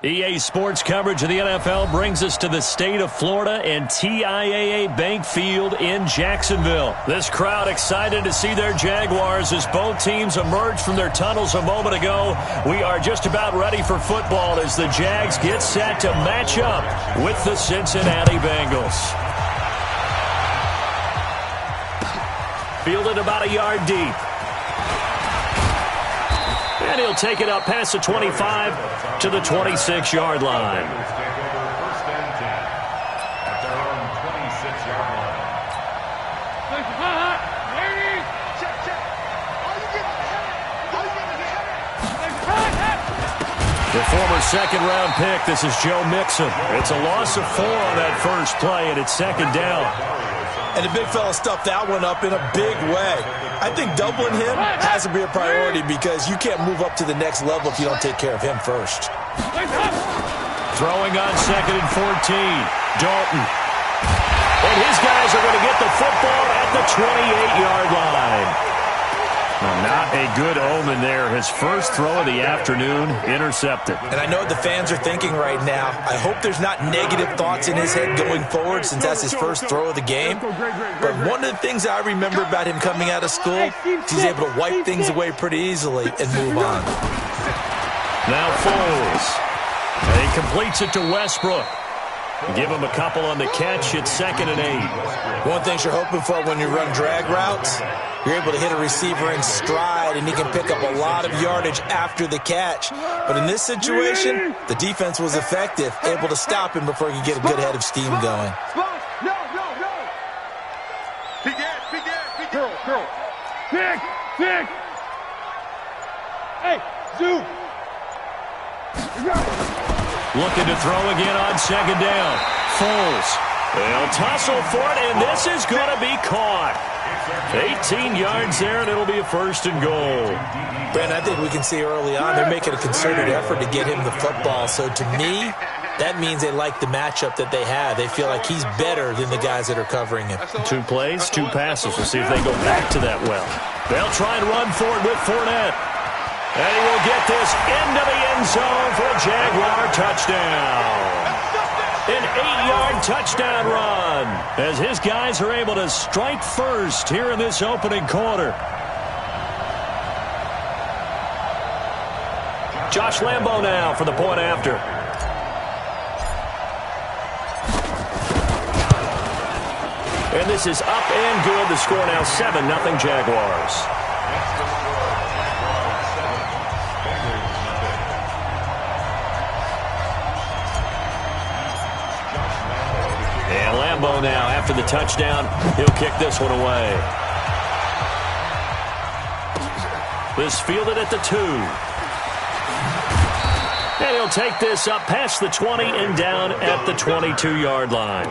EA Sports coverage of the NFL brings us to the state of Florida and TIAA Bank Field in Jacksonville. This crowd excited to see their Jaguars as both teams emerged from their tunnels a moment ago. We are just about ready for football as the Jags get set to match up with the Cincinnati Bengals. Fielded about a yard deep. And he'll take it up past the 25 to the 26-yard line. The former second-round pick, this is Joe Mixon. It's a loss of 4 on that first play, and it's second down. And the big fella stuffed that one up in a big way. I think doubling him has to be a priority because you can't move up to the next level if you don't take care of him first. Throwing on 2nd and 14. Dalton. And his guys are going to get the football at the 28-yard line. Well, not a good omen there. His first throw of the afternoon intercepted. And I know what the fans are thinking right now. I hope there's not negative thoughts in his head going forward since that's his first throw of the game. But one of the things I remember about him coming out of school, he's able to wipe things away pretty easily and move on. Now Foles. And he completes it to Westbrook. Give him a couple on the catch. It's 2nd and 8. One thing you're hoping for when you run drag routes, you're able to hit a receiver in stride, and he can pick up a lot of yardage after the catch. But in this situation, the defense was effective, able to stop him before he could get a good head of steam going. Pick. Hey, Zoo. Looking to throw again on 2nd down. Foles. They'll tussle for it, and this is going to be caught. 18 yards there, and it'll be a 1st and goal. Brandon, I think we can see early on they're making a concerted effort to get him the football. So to me, that means they like the matchup that they have. They feel like he's better than the guys that are covering him. 2 plays, 2 passes. We'll see if they go back to that well. They'll try and run for it with Fournette. And he will get this into the end zone for a Jaguar touchdown. An 8-yard touchdown run as his guys are able to strike first here in this opening quarter. Josh Lambo now for the point after. And this is up and good. The score now 7-0 Jaguars. And Lambo now, after the touchdown, he'll kick this one away. This fielded at the 2. And he'll take this up past the 20 and down at the 22-yard line.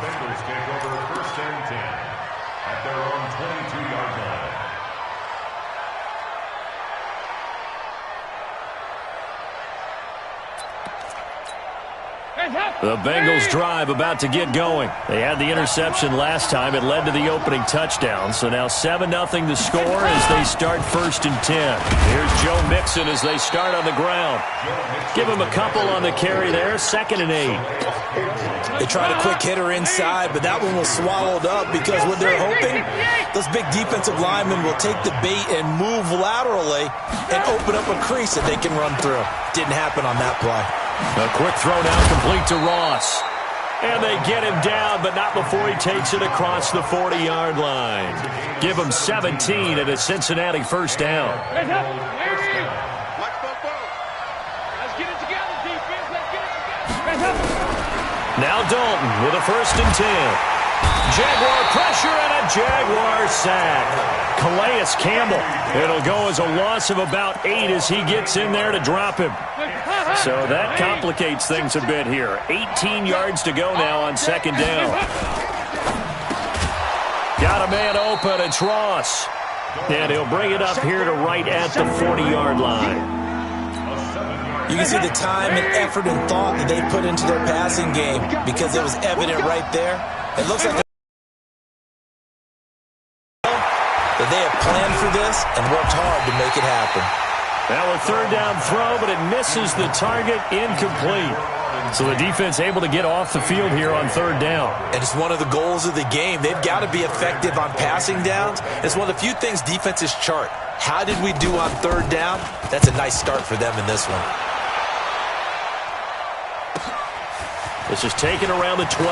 The Bengals drive about to get going. They had the interception last time. It led to the opening touchdown. So now 7-0 the score as they start 1st and 10. Here's Joe Mixon as they start on the ground. Give him a couple on the carry there. 2nd and 8. They tried a quick hitter inside, but that one was swallowed up because what they're hoping, those big defensive linemen will take the bait and move laterally and open up a crease that they can run through. Didn't happen on that play. A quick throw now complete to Ross. And they get him down, but not before he takes it across the 40-yard line. Give him 17 at a Cincinnati 1st down. Let's get it together, defense. Let's get it together. Now Dalton with a 1st and 10. Jaguar pressure and a Jaguar sack. Calais Campbell. It'll go as a loss of about 8 as he gets in there to drop him. So that complicates things a bit here. 18 yards to go now on 2nd down. Got a man open. It's Ross. And he'll bring it up here to right at the 40-yard line. You can see the time and effort and thought that they put into their passing game because it was evident right there. It looks like that they have planned for this and worked hard to make it happen. Now a 3rd down throw, but it misses the target. Incomplete. So the defense able to get off the field here on third down. And it's one of the goals of the game. They've got to be effective on passing downs. It's one of the few things defenses chart. How did we do on third down? That's a nice start for them in this one. This is taken around the 12.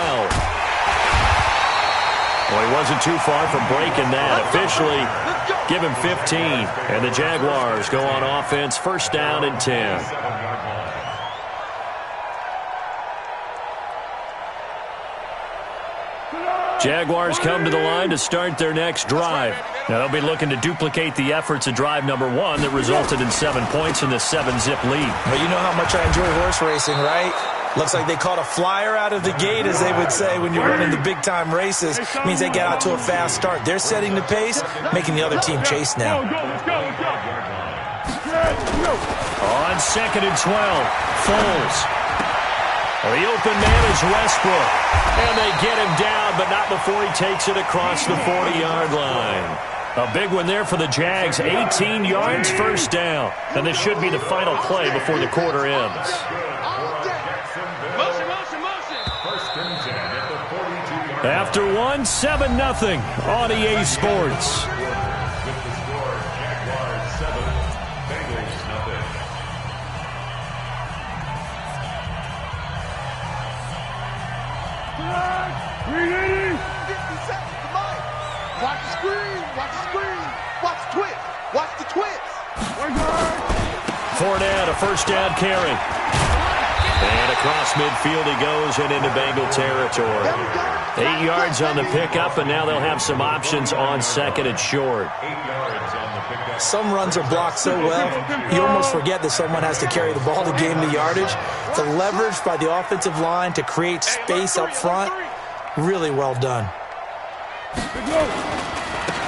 Well, he wasn't too far from breaking that. Officially, give him 15. And the Jaguars go on offense, first down and 10. Jaguars come to the line to start their next drive. Now they'll be looking to duplicate the efforts of drive number 1 that resulted in 7 points in the 7-zip lead. But you know how much I enjoy horse racing, right? Looks like they caught a flyer out of the gate, as they would say when you're running the big-time races. It means they get out to a fast start. They're setting the pace, making the other team chase now. On 2nd and 12, Foles. Well, the open man is Westbrook. And they get him down, but not before he takes it across the 40-yard line. A big one there for the Jags. 18 yards, first down. And this should be the final play before the quarter ends. After one, 7-0 on EA Sports. Watch the screen, watch the screen, watch the twist, watch the twist. Fournette, a first down carry. And across midfield he goes and into Bengal territory. 8 yards on the pickup, and now they'll have some options on 2nd and short. Some runs are blocked so well, you almost forget that someone has to carry the ball to gain the yardage. The leverage by the offensive line to create space up front, really well done.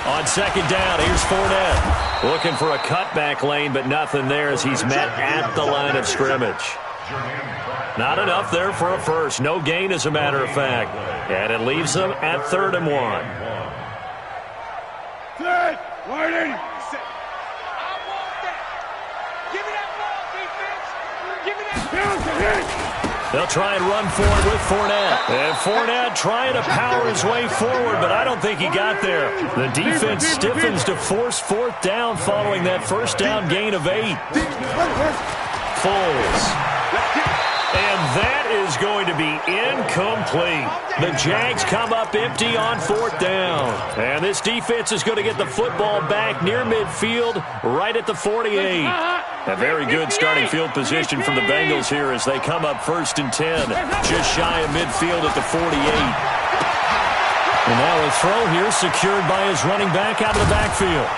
On 2nd down, here's Fournette. Looking for a cutback lane, but nothing there as he's met at the line of scrimmage. Not enough there for a first. No gain, as a matter of fact. And it leaves them at 3rd and 1. Set, Whiting. I want that. Give me that ball, defense. Give me that. They'll try and run forward with Fournette. And Fournette trying to power his way forward, but I don't think he got there. The defense stiffens to force 4th down following that first down gain of 8. Foles. And that is going to be incomplete. The Jags come up empty on 4th down. And this defense is going to get the football back near midfield, right at the 48. A very good starting field position from the Bengals here as they come up 1st and 10, just shy of midfield at the 48. And now a throw here secured by his running back out of the backfield.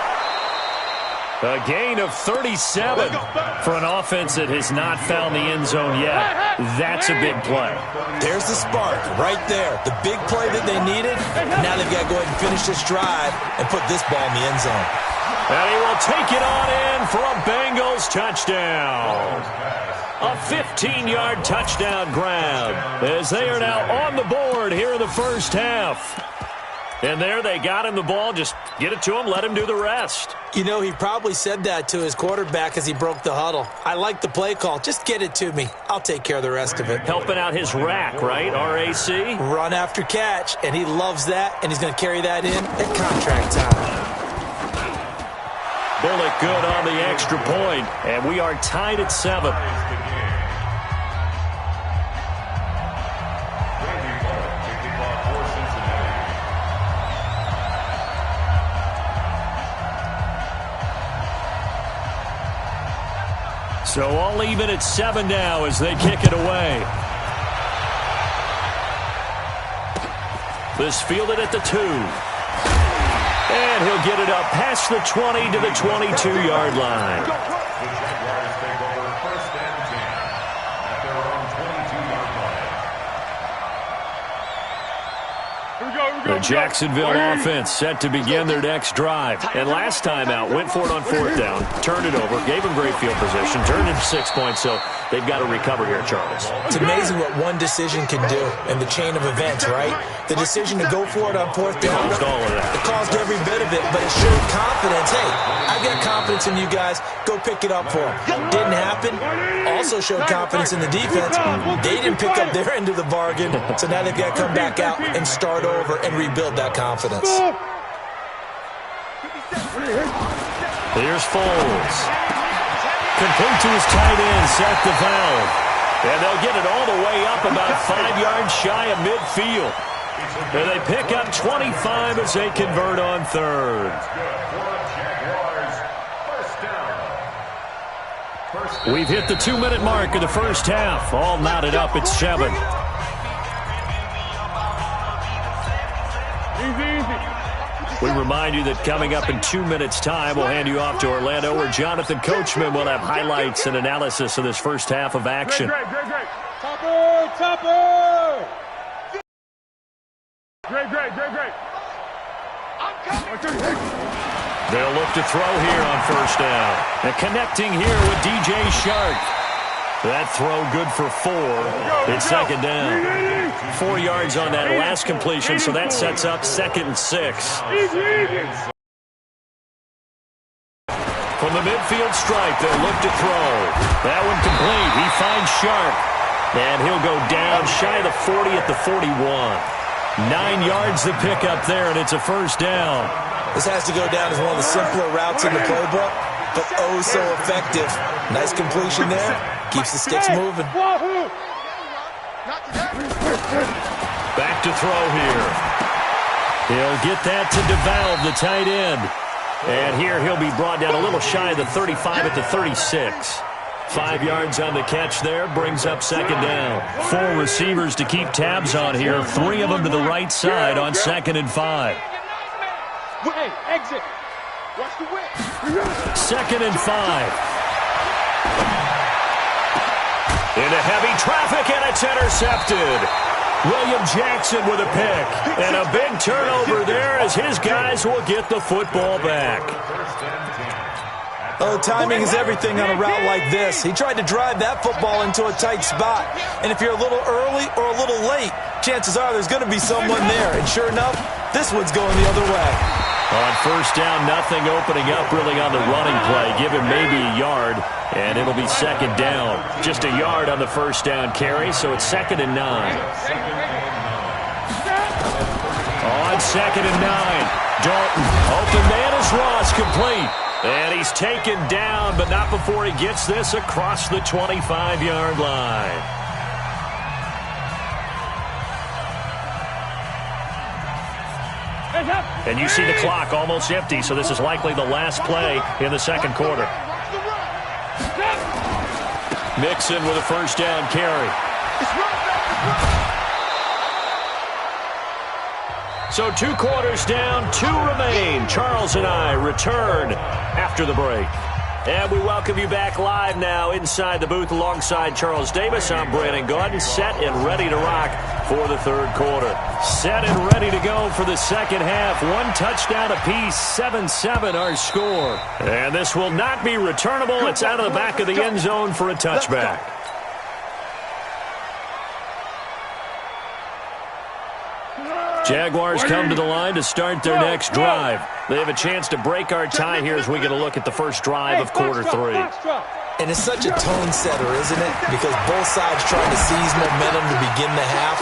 A gain of 37 for an offense that has not found the end zone yet. That's a big play. There's the spark right there. The big play that they needed. Now they've got to go ahead and finish this drive and put this ball in the end zone. And he will take it on in for a Bengals touchdown. A 15-yard touchdown grab as they are now on the board here in the first half. And there they got him the ball. Just get it to him, let him do the rest. You know, he probably said that to his quarterback as he broke the huddle. I like the play call. Just get it to me. I'll take care of the rest of it. Helping out his rack, right? RAC? Run after catch, and he loves that, and he's going to carry that in at contract time. Bullock good on the extra point, and we are tied at 7. So all even at 7 now as they kick it away. This fielded at the 2. And he'll get it up past the 20 to the 22-yard line. The Jaguars take over 1st and 10 at their own 22-yard line. Here we go, here we The Jacksonville offense set to begin their next drive. And last time out, went for it on fourth down, turned it over, gave them great field position, turned into 6 points, so they've got to recover here, Charles. It's amazing what one decision can do in the chain of events, right? The decision to go for it on fourth down. Caused all of that. It caused every bit of it, but it showed confidence. Hey, I've got confidence in you guys. Go pick it up for them. Didn't happen. Also showed confidence in the defense. They didn't pick up their end of the bargain, so now they've got to come back out and start over and rebuild that confidence. Here's Foles. Complete to his tight end, Seth the valve. And they'll get it all the way up about 5 yards shy of midfield. And they pick up 25 as they convert on third. We've hit the 2-minute mark of the first half. All knotted up at 7. We remind you that coming up in 2 minutes' time, we'll hand you off to Orlando, where Jonathan Coachman will have highlights and analysis of this first half of action. Great. Topper! Great. They'll look to throw here on first down. And connecting here with DJ Shark. That throw good for 4. It's second down. 4 yards on that last completion, so that sets up 2nd and 6. From the midfield stripe, they'll look to throw. That one complete. He finds Shark. And he'll go down shy of the 40 at the 41. 9 yards to pick up there, and it's a first down. This has to go down as one of the simpler routes in the playbook, but oh so effective. Nice completion there. Keeps the sticks moving. Back to throw here. He'll get that to DeValve, the tight end. And here he'll be brought down a little shy of the 35 at the 36. 5 yards on the catch there, brings up second down. 4 receivers to keep tabs on here. 3 of them to the right side on 2nd and 5. Hey, exit. Watch the whip. 2nd and 5. Into heavy traffic, and it's intercepted. William Jackson with a pick. And a big turnover there as his guys will get the football back. Oh, timing is everything on a route like this. He tried to drive that football into a tight spot. And if you're a little early or a little late, chances are there's going to be someone there. And sure enough, this one's going the other way. On first down, nothing opening up really on the running play. Give him maybe a yard, and it'll be second down. Just a yard on the first down carry, so it's 2nd and 9. On 2nd and 9, Dalton. Open man is Ross, complete. And he's taken down, but not before he gets this across the 25-yard line. And you see the clock almost empty, so this is likely the last play in the second quarter. Mixon with a first down carry. So 2 quarters down, 2 remain. Charles and I return after the break. And we welcome you back live now inside the booth alongside Charles Davis. I'm Brandon Gaudin, set and ready to rock for the third quarter. Set and ready to go for the second half. 1 touchdown apiece, 7-7 our score. And this will not be returnable. It's out of the back of the end zone for a touchback. Jaguars come to the line to start their next drive. They have a chance to break our tie here as we get a look at the first drive of quarter 3. And it's such a tone setter, isn't it? Because both sides trying to seize momentum to begin the half.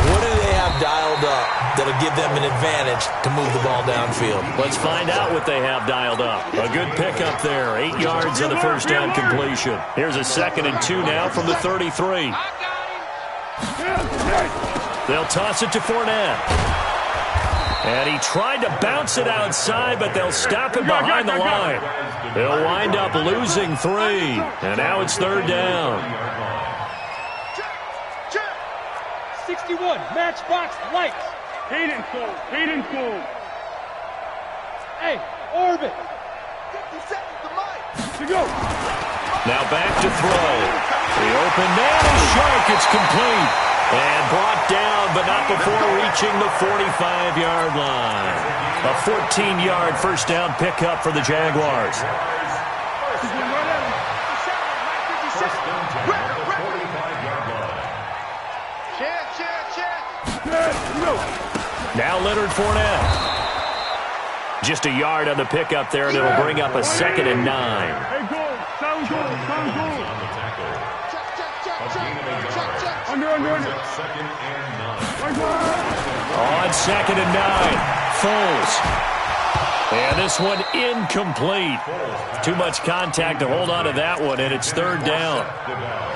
What do they have dialed up that'll give them an advantage to move the ball downfield? Let's find out what they have dialed up. A good pickup there. 8 yards on the first down completion. Here's a 2nd and 2 now from the 33. They'll toss it to Fournette. And he tried to bounce it outside, but they'll stop him behind the line. They'll wind up losing 3. And now it's third down. 61, matchbox lights. Hayden Cole. Hey, orbit. 50 seconds to go. Now back to throw. The open man is Shark. It's complete. And brought down, but not before reaching the 45-yard line. A 14-yard first down pickup for the Jaguars. Now Leonard Fournette. Just a yard on the pickup there, and it'll bring up a 2nd and 9. On 2nd and 9, Foles. And this one incomplete. Too much contact to hold on to that one, and it's 3rd down.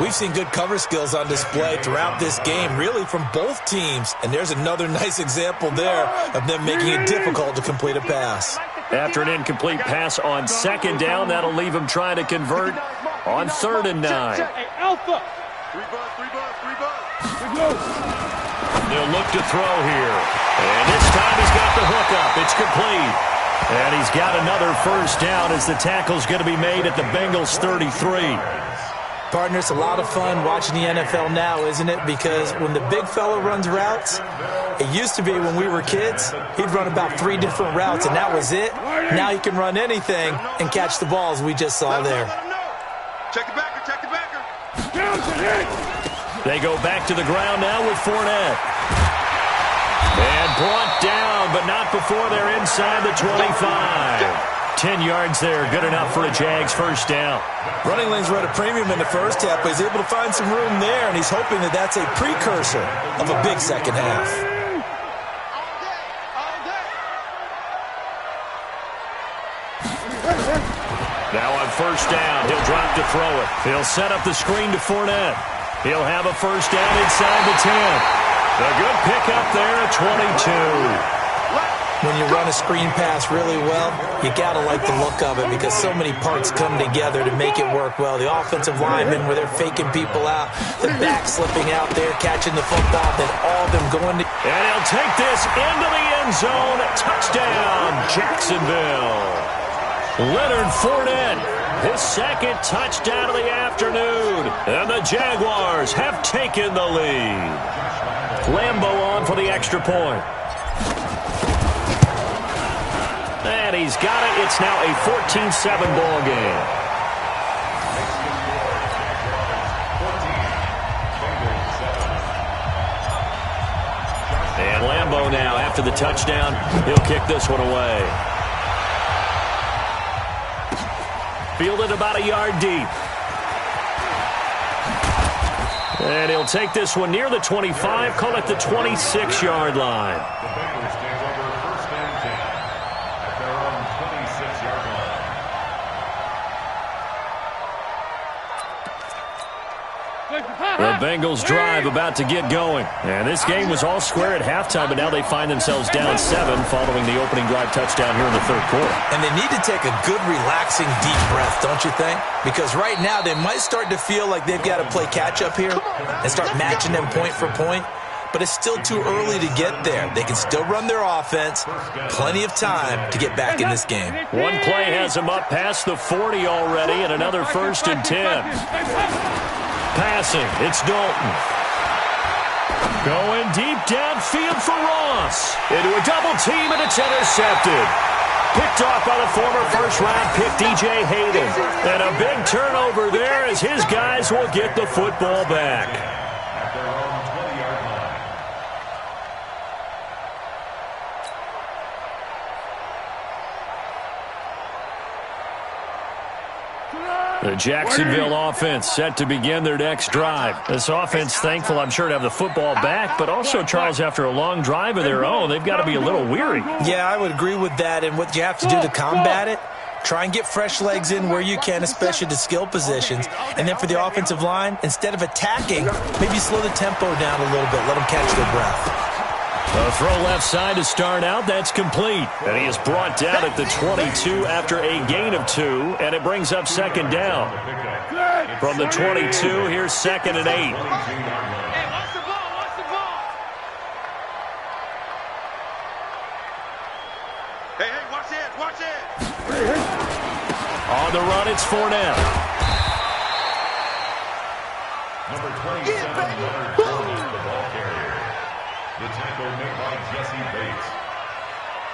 We've seen good cover skills on display throughout this game, really from both teams. And there's another nice example there of them making it difficult to complete a pass. After an incomplete pass on 2nd down, that'll leave them trying to convert on 3rd and 9. They'll look to throw here. And this time he's got the hook up. It's complete. And he's got another first down as the tackle's going to be made at the Bengals 33. Partner, it's a lot of fun watching the NFL now, isn't it? Because when the big fella runs routes, it used to be when we were kids, he'd run about 3 different routes, and that was it. Now he can run anything and catch the balls we just saw there. Check the backer, check the backer. They go back to the ground now with Fournette. And brought down, but not before they're inside the 25. 10 yards there, good enough for a Jags first down. Running lanes were at a premium in the first half, but he's able to find some room there, and he's hoping that that's a precursor of a big second half. Now on first down, he'll drop to throw it. He'll set up the screen to Fournette. He'll have a first down inside the 10. A good pickup there at 22. When you run a screen pass really well, you got to like the look of it because so many parts come together to make it work well. The offensive linemen, where they're faking people out, the back slipping out there, catching the football, then all of them going to... And he'll take this into the end zone. Touchdown, Jacksonville. Leonard Fournette, his 2nd touchdown of the afternoon. And the Jaguars have taken the lead. Lambo on for the extra point. And he's got it. It's now a 14-7 ball game. And Lambo now, after the touchdown, he'll kick this one away. Fielded about a yard deep. And he'll take this one near the 25, call it the 26-yard line. The Bengals drive about to get going. And this game was all square at halftime, but now they find themselves down 7 following the opening drive touchdown here in the 3rd quarter. And they need to take a good, relaxing, deep breath, don't you think? Because right now they might start to feel like they've got to play catch-up here and start matching them point for point. But it's still too early to get there. They can still run their offense. Plenty of time to get back in this game. One play has them up past the 40 already, and another 1st and 10. Passing, it's Dalton. Going deep downfield for Ross. Into a double team, and it's intercepted. Picked off by the former first-round pick, DJ Hayden. And a big turnover there as his guys will get the football back. The Jacksonville offense set to begin their next drive. This offense thankful, I'm sure, to have the football back, but also, Charles, after a long drive of their own, they've got to be a little weary. Yeah, I would agree with that, and what you have to do to combat it, try and get fresh legs in where you can, especially the skill positions. And then for the offensive line, instead of attacking, maybe slow the tempo down a little bit, let them catch their breath. A throw left side to start out. That's complete. And he is brought down at the 22 after a gain of 2, and it brings up 2nd down. From the 22, here's 2nd and 8. Hey, watch the ball, watch the ball. Hey, watch it. On the run, it's Fournette. Number 27, number 20, the ball carrier. The tackle made by Jesse Bates.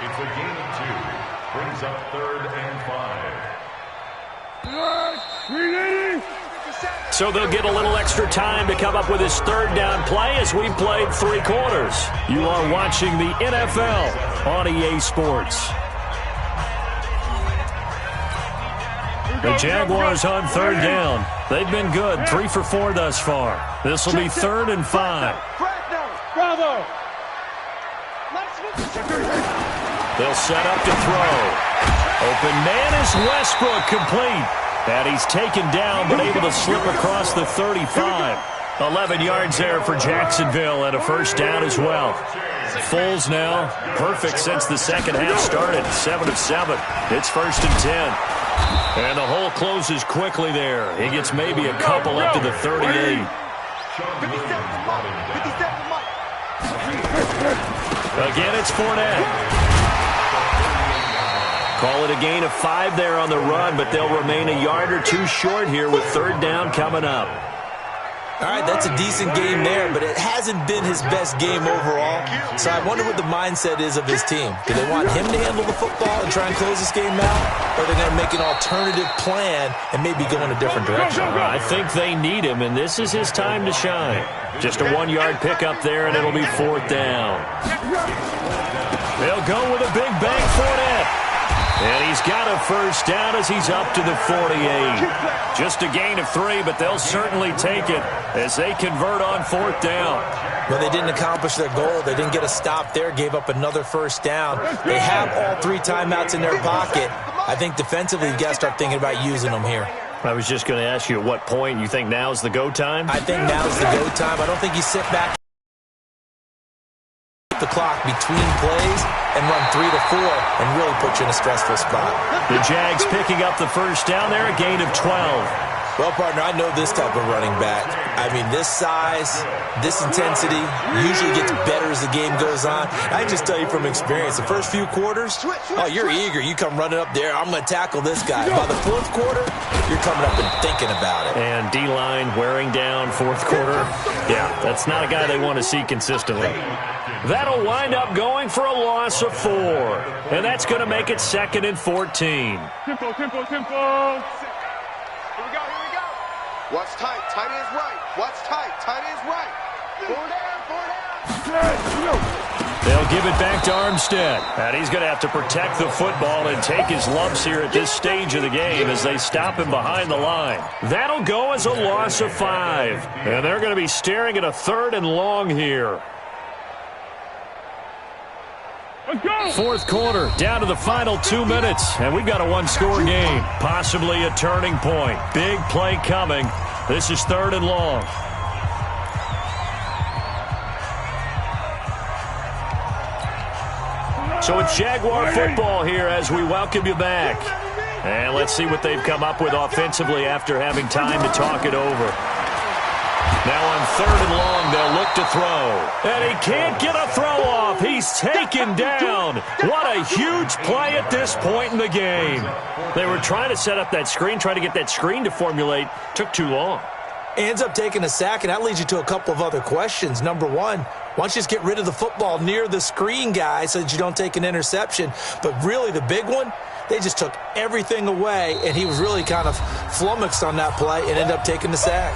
It's a gain of 2. Brings up 3rd and 5. So they'll get a little extra time to come up with his 3rd down play as we've played 3 quarters. You are watching the NFL on EA Sports. The Jaguars on 3rd down. They've been good, 3 for 4 thus far. This will be 3rd and 5. Bravo. They'll set up to throw. Open man is Westbrook, complete. And he's taken down, but able to slip across the 35. 11 yards there for Jacksonville and a 1st down as well. Foles now, perfect since the second half started. 7 of 7. It's 1st and 10. And the hole closes quickly there. He gets maybe a couple up to the 38. Again, it's Fournette. Call it a gain of 5 there on the run, but they'll remain a yard or 2 short here with 3rd down coming up. All right, that's a decent game there, but it hasn't been his best game overall. So I wonder what the mindset is of his team. Do they want him to handle the football and try and close this game out? Or are they going to make an alternative plan and maybe go in a different direction? I think they need him, and this is his time to shine. Just a 1-yard pickup there, and it'll be 4th down. They'll go with a big bang Fournette. And he's got a 1st down as he's up to the 48. Just a gain of 3, but they'll certainly take it as they convert on 4th down. Well, they didn't accomplish their goal. They didn't get a stop there, gave up another 1st down. They have all 3 timeouts in their pocket. I think defensively, you've got to start thinking about using them here. I was just going to ask you at what point you think now's the go time? I think now's the go time. I don't think you sit back the clock between plays and run 3 to 4 and really put you in a stressful spot. The Jags picking up the 1st down there, a gain of 12. Well, partner, I know this type of running back. I mean, this size, this intensity usually gets better as the game goes on. I can just tell you from experience, the first few quarters, oh, you're eager. You come running up there, I'm going to tackle this guy. By the 4th quarter, you're coming up and thinking about it. And D-line wearing down 4th quarter. Yeah, that's not a guy they want to see consistently. That'll wind up going for a loss of 4. And that's going to make it 2nd and 14. Tempo. Here we go. What's tight? Tight is right. What's tight? Tight is right. 4 down. They'll give it back to Armstead. And he's going to have to protect the football and take his lumps here at this stage of the game as they stop him behind the line. That'll go as a loss of 5. And they're going to be staring at a 3rd and long here. 4th quarter, down to the final 2 minutes, and we've got a 1-score game. Possibly a turning point. Big play coming. This is 3rd and long. So it's Jaguar football here as we welcome you back. And let's see what they've come up with offensively after having time to talk it over. Now on 3rd and long, they'll look to throw. And he can't get a throw off. He's taken down. What a huge play at this point in the game. They were trying to set up that screen, trying to get that screen to formulate. Took too long. Ends up taking a sack, and that leads you to a couple of other questions. Number one, why don't you just get rid of the football near the screen guy so that you don't take an interception? But really the big one, they just took everything away, and he was really kind of flummoxed on that play and ended up taking the sack.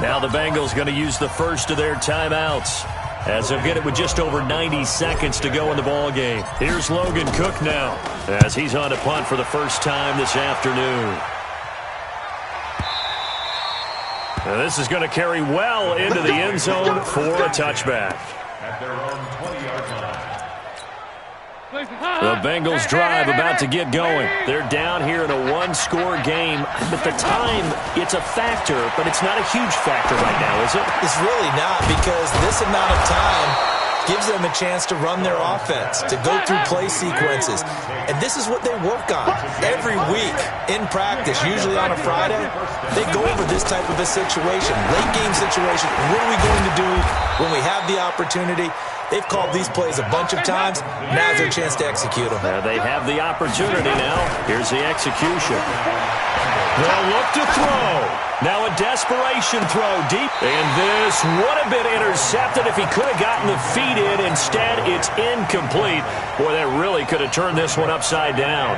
Now the Bengals going to use the first of their timeouts as they'll get it with just over 90 seconds to go in the ball game. Here's Logan Cook now as he's on to punt for the first time this afternoon. Now this is going to carry well into the end zone for a touchback. At their own 20-yard line. The Bengals drive about to get going. They're down here in a one-score game. But the time, it's a factor, but it's not a huge factor right now, is it? It's really not, because this amount of time gives them a chance to run their offense, to go through play sequences. And this is what they work on every week in practice, usually on a Friday. They go over this type of a situation, late game situation. What are we going to do when we have the opportunity? They've called these plays a bunch of times. Now's their chance to execute them. They have the opportunity now. Here's the execution. They'll look to throw. Now a desperation throw deep. And this would have been intercepted if he could have gotten the feet in. Instead, it's incomplete. Boy, that really could have turned this one upside down.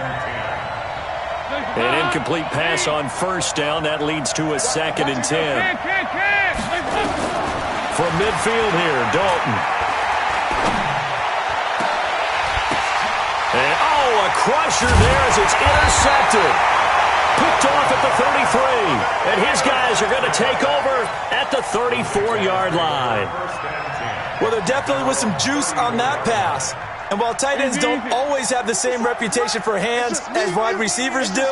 An incomplete pass on first down. That leads to a 2nd and 10. From midfield here, Dalton. And, a crusher there as it's intercepted. Picked off at the 33. And his guys are going to take over at the 34-yard line. Well, there definitely was some juice on that pass. And while tight ends don't always have the same reputation for hands as wide receivers do,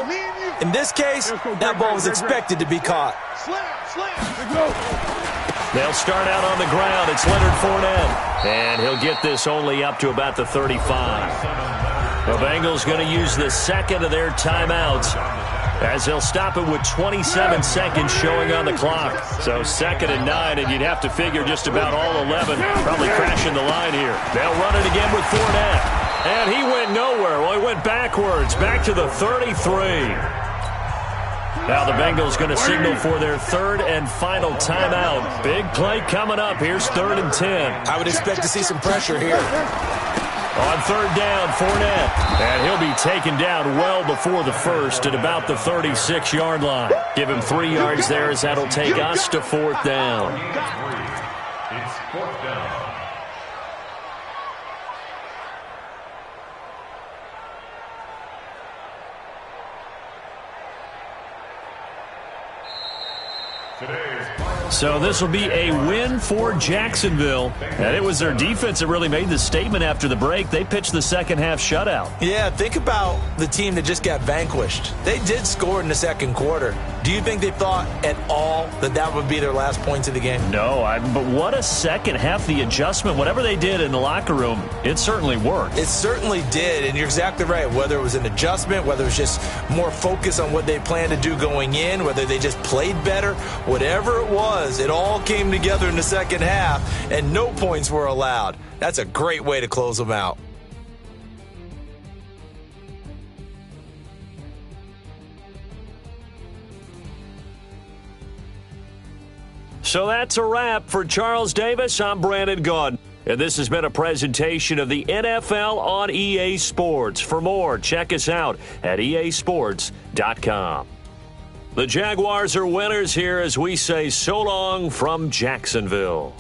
in this case, that ball was expected to be caught. They'll start out on the ground. It's Leonard Fournette. And he'll get this only up to about the 35. The Bengals going to use the second of their timeouts as they'll stop it with 27 seconds showing on the clock. So 2nd and 9, and you'd have to figure just about all 11 probably crashing the line here. They'll run it again with Fournette. And he went nowhere. Well, he went backwards, back to the 33. Now the Bengals going to signal for their 3rd and final timeout. Big play coming up. Here's 3rd and 10. I would expect to see some pressure here. On 3rd down, Fournette. And he'll be taken down well before the first at about the 36-yard line. Give him 3 yards there as that'll take us to 4th down. It's 4th down. So this will be a win for Jacksonville. And it was their defense that really made the statement after the break. They pitched the second half shutout. Yeah, think about the team that just got vanquished. They did score in the second quarter. Do you think they thought at all that that would be their last points of the game? No, but what a second half. The adjustment, whatever they did in the locker room, it certainly worked. It certainly did, and you're exactly right. Whether it was an adjustment, whether it was just more focus on what they planned to do going in, whether they just played better, whatever it was, it all came together in the second half, and no points were allowed. That's a great way to close them out. So that's a wrap for Charles Davis. I'm Brandon Gaudin. And this has been a presentation of the NFL on EA Sports. For more, check us out at easports.com. The Jaguars are winners here as we say so long from Jacksonville.